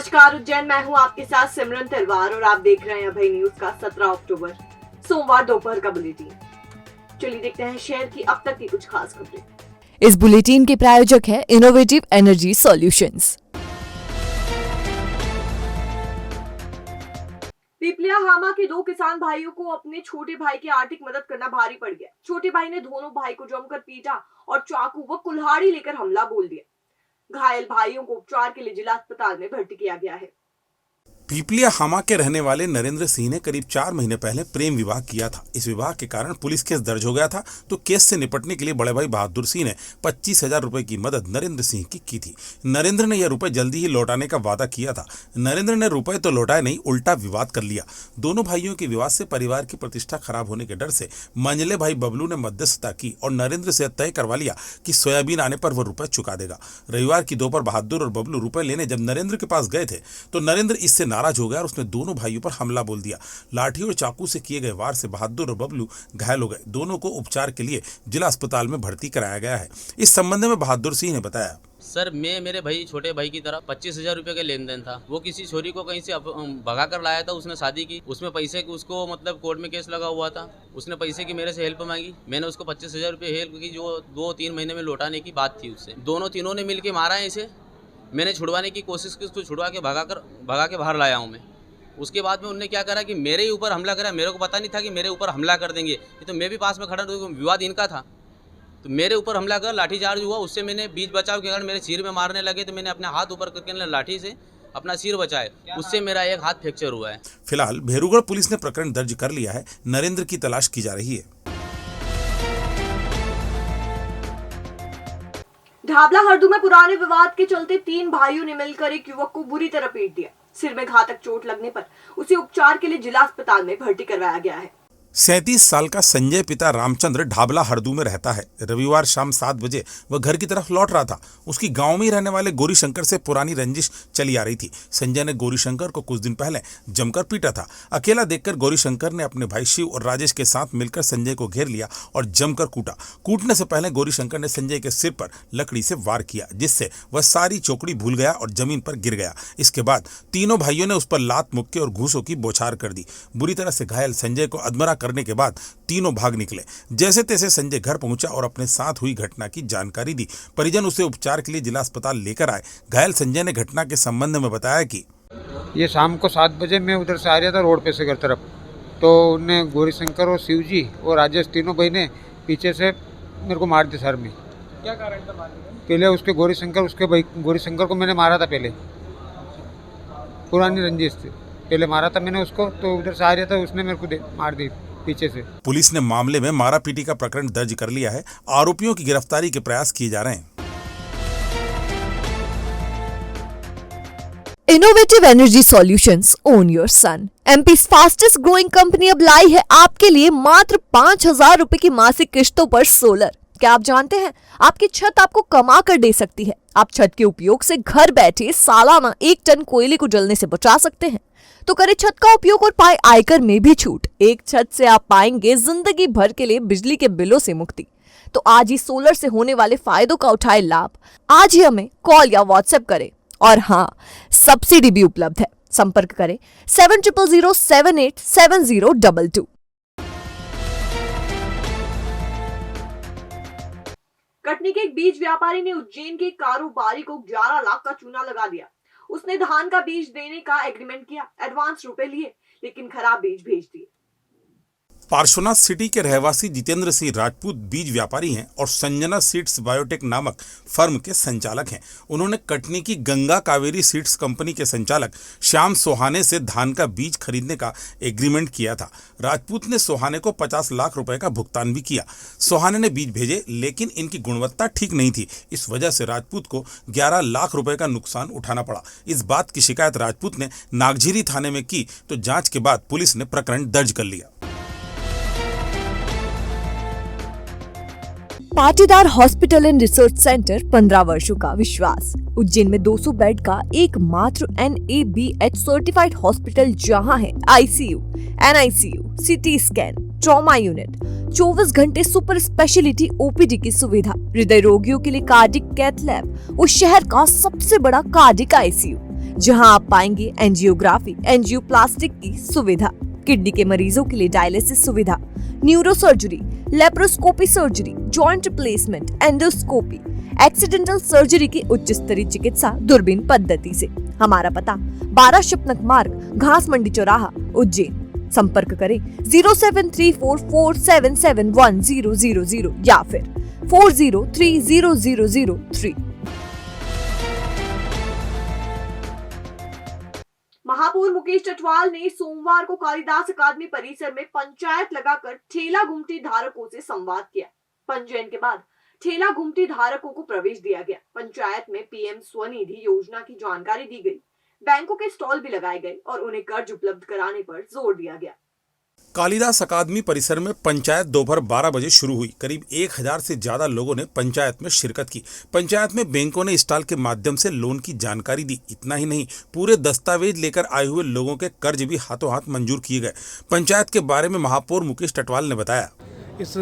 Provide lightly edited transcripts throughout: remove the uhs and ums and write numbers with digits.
नमस्कार उज्जैन, मैं हूं आपके साथ सिमरन तलवार और आप देख रहे हैं अभय न्यूज का 17 अक्टूबर सोमवार दोपहर का बुलेटिन। चलिए देखते हैं शहर की अब तक की कुछ खास खबरें। इस बुलेटिन के प्रायोजक है इनोवेटिव एनर्जी सॉल्यूशंस। पीपलिया हामा के दो किसान भाइयों को अपने छोटे भाई की आर्थिक मदद करना भारी पड़ गया। छोटे भाई ने दोनों भाई को जमकर पीटा और चाकू व कुल्हाड़ी लेकर हमला बोल दिया। घायल भाइयों को उपचार के लिए जिला अस्पताल में भर्ती किया गया है। पीपलिया हामा के रहने वाले नरेंद्र सिंह ने करीब 4 महीने पहले प्रेम विवाह किया था। इस विवाह के कारण पुलिस केस दर्ज हो गया था, तो केस से निपटने के लिए बड़े भाई बहादुर सिंह ने 25,000 रुपए की मदद नरेंद्र सिंह की थी। नरेंद्र ने यह रुपए जल्दी ही लौटाने का वादा किया था। नरेंद्र ने रुपए तो लौटाए नहीं, उल्टा विवाद कर लिया। दोनों भाइयों के विवाद से परिवार की प्रतिष्ठा खराब होने के डर से मंझले भाई बबलू ने मध्यस्थता की और नरेंद्र से तय करवा लिया कि सोयाबीन आने पर वह रुपए चुका देगा। रविवार की दोपहर बहादुर और बबलू रुपए लेने जब नरेंद्र के पास गए थे तो नरेंद्र इससे नाराज हो गया और उसने दोनों भाइयों पर हमला बोल दिया। लाठी और चाकू से किए गए वार से बहादुर और बबलू घायल हो गए। दोनों को उपचार के लिए जिला अस्पताल में भर्ती कराया गया है। इस संबंध में बहादुर सिंह ने बताया, सर मैं मेरे भाई छोटे भाई की तरफ 25,000 रुपये का लेन देन था। वो किसी छोरी को कहीं से भगा कर लाया था, उसने शादी की, उसमें पैसे की उसको मतलब कोर्ट में केस लगा हुआ था। उसने पैसे की मेरे से हेल्प मांगी, मैंने उसको 25,000 रुपये हेल्प की, जो 2-3 महीने में लौटाने की बात थी उससे। दोनों तीनों ने मिलकर मारा है इसे। मैंने छुड़वाने की कोशिश की, उसको छुड़वा के भगा के बाहर लाया हूँ मैं। उसके बाद में उन्होंने क्या करा कि मेरे ही ऊपर हमला करा। मेरे को पता नहीं था कि मेरे ऊपर हमला कर देंगे, ये तो मैं भी पास में खड़ा था, विवाद इनका था। तो मेरे ऊपर हमला कर लाठीचार्ज हुआ। उससे मैंने बीच बचाव के कारण मेरे सिर में मारने लगे, तो मैंने अपने हाथ ऊपर करके लाठी से अपना सिर बचाया। उससे मेरा एक हाथ फ्रैक्चर हुआ है। फिलहाल भेरूगढ़ पुलिस ने प्रकरण दर्ज कर लिया है। नरेंद्र की तलाश की जा रही है। ढाबला हरदू में पुराने विवाद के चलते 3 भाइयों ने मिलकर एक युवक को बुरी तरह पीट दिया। सिर में घातक चोट लगने पर उसे उपचार के लिए जिला अस्पताल में भर्ती करवाया गया है। 37 साल का संजय पिता रामचंद्र ढाबला हरदू में रहता है। रविवार शाम 7 बजे वह घर की तरफ लौट रहा था। उसकी गांव में ही रहने वाले गौरीशंकर से पुरानी रंजिश चली आ रही थी। संजय ने गौरीशंकर को कुछ दिन पहले जमकर पीटा था। अकेला देखकर गौरीशंकर ने अपने भाई शिव और राजेश के साथ मिलकर संजय को घेर लिया और जमकर कूटा। कूटने से पहले गौरीशंकर ने संजय के सिर पर लकड़ी से वार किया, जिससे वह सारी चौकड़ी भूल गया और जमीन पर गिर गया। इसके बाद तीनों भाइयों ने उस पर लात, मुक्के और घूसों की बौछार कर दी। बुरी तरह से घायल संजय को अधमरा करने के बाद तीनों भाग निकले। जैसे तैसे संजय घर पहुंचा और अपने साथ हुई घटना की जानकारी दी। परिजन उसे उपचार के लिए जिला अस्पताल लेकर आए। घायल संजय ने घटना के संबंध में बताया कि ये शाम को 7 बजे मैं उधर से आ रहा था रोड पे से घर तरफ, तो उनने गौरीशंकर और शिवजी और राजेश तीनों भाई ने पीछे से मेरे को मार दिया सर में। क्या कारण था मारने का? पहले उसके गौरीशंकर को मैंने मारा था। पहले पुरानी रंजिश थी, पहले मारा था मैंने उसको, तो उधर से आ रहा था, उसने मेरे को मार दी पीछे से। पुलिस ने मामले में मारापीटी का प्रकरण दर्ज कर लिया है। आरोपियों की गिरफ्तारी के प्रयास किए जा रहे हैं। Innovative energy solutions, own your sun. MP's fastest growing company अब लाई है आपके लिए मात्र 5,000 रुपए की मासिक किश्तों पर सोलर। क्या आप जानते हैं आपकी छत आपको कमा कर दे सकती है। आप छत के उपयोग से घर बैठे सालाना 1 टन कोयले को जलने से बचा सकते हैं। तो करें छत का उपयोग और पाए आयकर में भी छूट। एक छत से आप पाएंगे जिंदगी भर के लिए बिजली के बिलों से मुक्ति। तो आज ही सोलर से होने वाले फायदों का उठाए लाभ। आज ही हमें कॉल या व्हाट्सएप करें। और हाँ, सब्सिडी भी उपलब्ध है। संपर्क करें 7000787022। कटनी के एक बीज व्यापारी ने उज्जैन के कारोबारी को 11 लाख का चूना लगा दिया। उसने धान का बीज देने का एग्रीमेंट किया, एडवांस रुपए लिए, लेकिन खराब बीज भेज दिए। पार्श्वनाथ सिटी के रहवासी जितेंद्र सिंह राजपूत बीज व्यापारी हैं और संजना सीड्स बायोटेक नामक फर्म के संचालक हैं। उन्होंने कटनी की गंगा कावेरी सीड्स कंपनी के संचालक श्याम सोहाने से धान का बीज खरीदने का एग्रीमेंट किया था। राजपूत ने सोहाने को 50 लाख रुपए का भुगतान भी किया। सोहाने ने बीज भेजे, लेकिन इनकी गुणवत्ता ठीक नहीं थी। इस वजह से राजपूत को 11 लाख रुपए का नुकसान उठाना पड़ा। इस बात की शिकायत राजपूत ने नागझीरी थाने में की, तो जांच के बाद पुलिस ने प्रकरण दर्ज कर लिया। Patidar hospital and research centre 15 वर्षों का विश्वास। उज्जैन में 200 बेड का एकमात्र NABH सर्टिफाइड हॉस्पिटल, जहां है ICU, NICU, CT scan, trauma unit, 24 घंटे सुपर स्पेशलिटी OPD की सुविधा, हृदय रोगियों के लिए कार्डिक कैथ लैब और शहर का सबसे बड़ा कार्डिक ICU, जहां आप पाएंगे एंजियोग्राफी, एंजियोप्लास्टिक की सुविधा, किडनी के मरीजों के लिए डायलिसिस सुविधा, neuro surgery, laparoscopy surgery, joint replacement, endoscopy, accidental surgery की उच्च स्तरीय चिकित्सा दूरबीन पद्धति से। हमारा पता 12 शिपनक मार्ग, घास मंडी चौराहा, उज्जैन। संपर्क करें 073447710000 या फिर 40300003। महापौर मुकेश चटवाल ने सोमवार को कालिदास अकादमी परिसर में पंचायत लगाकर ठेला गुमटी धारकों से संवाद किया। पंजीयन के बाद ठेला गुमटी धारकों को प्रवेश दिया गया। पंचायत में पीएम स्वनिधि योजना की जानकारी दी गई, बैंकों के स्टॉल भी लगाए गए और उन्हें कर्ज उपलब्ध कराने पर जोर दिया गया। कालिदास अकादमी परिसर में पंचायत दोपहर 12 बजे शुरू हुई। करीब 1000 से ज्यादा लोगों ने पंचायत में शिरकत की। पंचायत में बैंकों ने स्टॉल के माध्यम से लोन की जानकारी दी। इतना ही नहीं, पूरे दस्तावेज लेकर आए हुए लोगों के कर्ज भी हाथों हाथ मंजूर किए गए। पंचायत के बारे में महापौर मुकेश चटवाल ने बताया, इस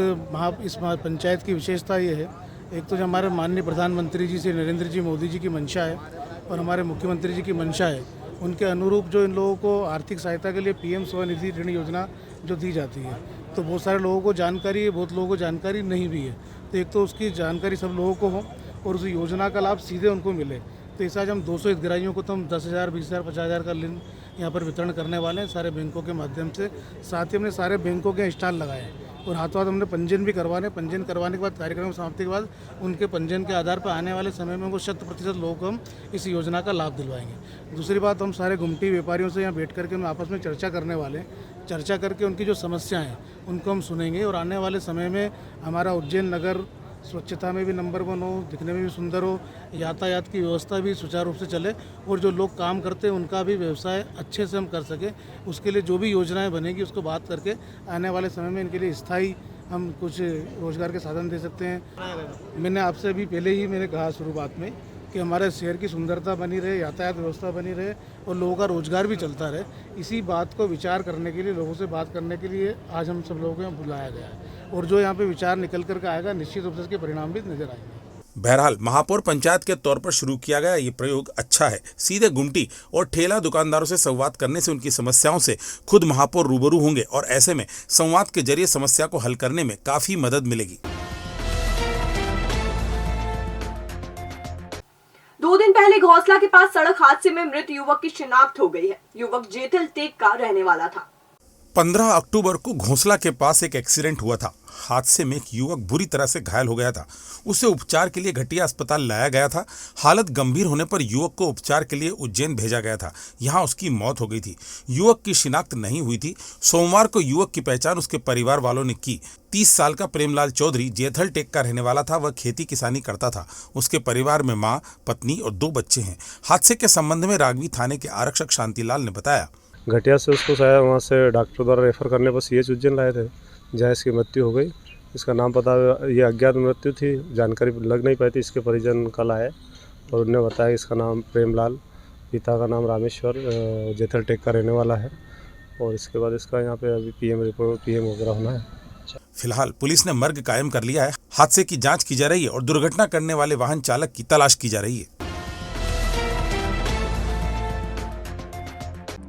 पंचायत की विशेषता ये है, एक तो जो हमारे माननीय प्रधानमंत्री जी से नरेंद्र जी मोदी जी की मंशा है और हमारे मुख्यमंत्री जी की मंशा है, उनके अनुरूप जो इन लोगों को आर्थिक सहायता के लिए पीएम स्वनिधि ऋण योजना जो दी जाती है, तो बहुत सारे लोगों को जानकारी है, बहुत लोगों को जानकारी नहीं भी है। तो एक तो उसकी जानकारी सब लोगों को हो और उस योजना का लाभ सीधे उनको मिले। तो इस आज हम 200 हितग्राहियों को तो हम 10,000, 20,000, 50,000 का ऋण यहाँ पर वितरण करने वाले हैं सारे बैंकों के माध्यम से। साथ ही हमने सारे बैंकों के स्टॉल लगाए हैं और हाथों हाथ हमने पंजीयन भी करवाने। पंजीयन करवाने के बाद कार्यक्रम समाप्ति के बाद उनके पंजीयन के आधार पर आने वाले समय में उनको 100% लोगों को हम इस योजना का लाभ दिलवाएंगे। दूसरी बात, हम सारे गुमटी व्यापारियों से यहाँ बैठ करके हम आपस में चर्चा करने वाले हैं। चर्चा करके उनकी जो समस्याएं हैं उनको हम सुनेंगे और आने वाले समय में हमारा उज्जैन नगर स्वच्छता में भी नंबर 1 हो, दिखने में भी सुंदर हो, यातायात की व्यवस्था भी सुचारू रूप से चले और जो लोग काम करते हैं उनका भी व्यवसाय अच्छे से हम कर सकें। उसके लिए जो भी योजनाएं बनेगी उसको बात करके आने वाले समय में इनके लिए स्थायी हम कुछ रोजगार के साधन दे सकते हैं। मैंने आपसे अभी पहले ही मैंने कहा शुरुआत में कि हमारे शहर की सुंदरता बनी रहे, यातायात व्यवस्था बनी रहे और लोगों का रोजगार भी चलता रहे। इसी बात को विचार करने के लिए, लोगों से बात करने के लिए आज हम सब लोगों को यहाँ बुलाया गया है और जो यहाँ पे विचार निकल करके आएगा निश्चित रूप से इसके परिणाम भी नजर आएंगे। बहरहाल महापौर पंचायत के तौर पर शुरू किया गया ये प्रयोग अच्छा है। सीधे गुमटी और ठेला दुकानदारों से संवाद करने से उनकी समस्याओं से खुद महापौर रूबरू होंगे और ऐसे में संवाद के जरिए समस्या को हल करने में काफी मदद मिलेगी। 2 दिन पहले घोसला के पास सड़क हादसे में मृत युवक की शिनाख्त हो गई है। युवक जेठल टेक का रहने वाला था। 15 अक्टूबर को घोसला के पास एक एक्सीडेंट हुआ था। हादसे में एक युवक बुरी तरह से घायल हो गया था। उसे उपचार के लिए घटिया अस्पताल लाया गया था। हालत गंभीर होने पर युवक को उपचार के लिए उज्जैन भेजा गया था। यहां उसकी मौत हो गई थी। युवक की शिनाख्त नहीं हुई थी। सोमवार को युवक की पहचान उसके परिवार वालों ने की। 30 साल का प्रेमलाल चौधरी जेथल टेक का रहने वाला था। वह खेती किसानी करता था। उसके परिवार में माँ, पत्नी और 2 बच्चे हैं। हादसे के संबंध में रागवी थाने के आरक्षक शांतिलाल ने बताया, घटिया से उसको शायद वहाँ से डॉक्टर द्वारा रेफर करने पर सीएच उज्जैन लाए थे, जहाँ इसकी मृत्यु हो गई। इसका नाम पता, ये अज्ञात मृत्यु थी, जानकारी लग नहीं पाई थी। इसके परिजन कल आए और उन्होंने बताया इसका नाम प्रेमलाल, पिता का नाम रामेश्वर, जेथल टेक का रहने वाला है और इसके बाद इसका यहाँ पे अभी पीएम वगैरह होना है। फिलहाल पुलिस ने मर्ग कायम कर लिया है। हादसे की जांच की जा रही है और दुर्घटना करने वाले वाहन चालक की तलाश की जा रही है।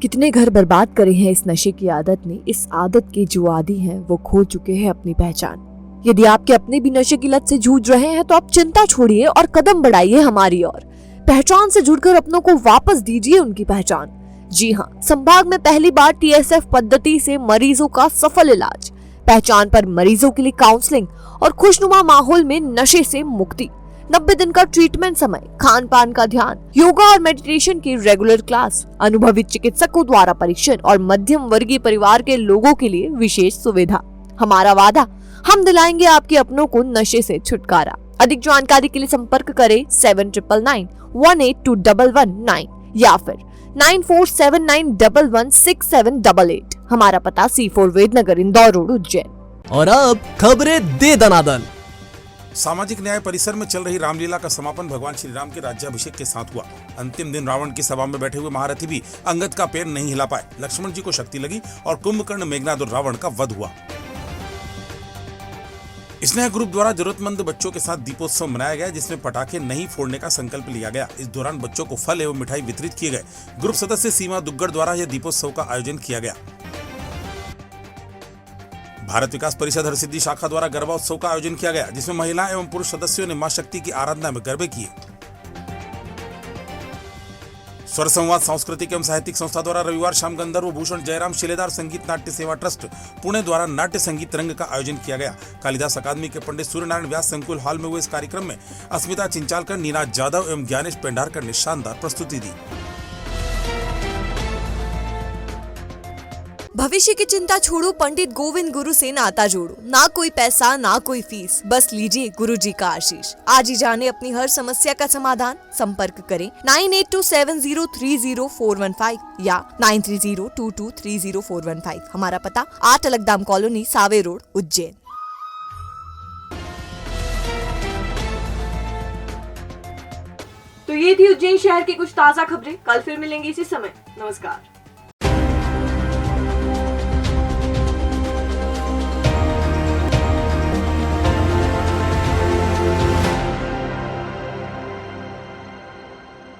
कितने घर बर्बाद करे हैं इस नशे की आदत ने। इस आदत के जो आदी हैं वो खो चुके हैं अपनी पहचान। यदि आपके अपने भी नशे की लत से जूझ रहे हैं तो आप चिंता छोड़िए और कदम बढ़ाइए हमारी ओर। पहचान से जुड़कर अपनों को वापस दीजिए उनकी पहचान। जी हाँ, संभाग में पहली बार TSF पद्धति से मरीजों का सफल इलाज। पहचान पर मरीजों के लिए काउंसलिंग और खुशनुमा माहौल में नशे से मुक्ति। 90 दिन का ट्रीटमेंट समय, खान पान का ध्यान, योगा और मेडिटेशन की रेगुलर क्लास, अनुभवी चिकित्सकों द्वारा परीक्षण और मध्यम वर्गीय परिवार के लोगों के लिए विशेष सुविधा। हमारा वादा, हम दिलाएंगे आपके अपनों को नशे से छुटकारा। अधिक जानकारी के लिए संपर्क करें 7999182119 या फिर 9479116788। हमारा पता C4 वेदनगर, इंदौर रोड, उज्जैन। और अब खबरें दे दनादन। सामाजिक न्याय परिसर में चल रही रामलीला का समापन भगवान श्री राम के राज्याभिषेक के साथ हुआ। अंतिम दिन रावण की सभा में बैठे हुए महारथी भी अंगद का पैर नहीं हिला पाए। लक्ष्मण जी को शक्ति लगी और कुंभकर्ण, मेघनाद और रावण का वध हुआ। स्नेह ग्रुप द्वारा जरूरतमंद बच्चों के साथ दीपोत्सव मनाया गया, जिसमें पटाखे नहीं फोड़ने का संकल्प लिया गया। इस दौरान बच्चों को फल एवं मिठाई वितरित किए गए। ग्रुप सदस्य सीमा दुग्गड़ द्वारा यह दीपोत्सव का आयोजन किया गया। भारत विकास परिषद हरसिद्धि शाखा द्वारा गरबा उत्सव का आयोजन किया गया, जिसमें महिला एवं पुरुष सदस्यों ने मां शक्ति की आराधना में गरबे किए। स्वर संवाद सांस्कृतिक एवं साहित्यिक संस्था द्वारा रविवार शाम गंधर्व भूषण जयराम शिलेदार संगीत नाट्य सेवा ट्रस्ट पुणे द्वारा नाट्य संगीत रंग का आयोजन किया गया। कालिदास अकादमी के पंडित सूर्यनारायण व्यास संकुल हॉल में हुए इस कार्यक्रम में अस्मिता चिंचालकर, नीना जाधव एवं ज्ञानेश पेंडारकर ने शानदार प्रस्तुति दी। भविष्य की चिंता छोड़ो, पंडित गोविंद गुरु से नाता जोड़ो। ना कोई पैसा ना कोई फीस, बस लीजिए गुरु जी का आशीष। आज ही जाने अपनी हर समस्या का समाधान। संपर्क करें 9827030415 या 9302230415। हमारा पता 8 अलगदाम कॉलोनी, सावे रोड, उज्जैन। तो ये थी उज्जैन शहर की कुछ ताजा खबरें। कल फिर मिलेंगे इसी समय। नमस्कार।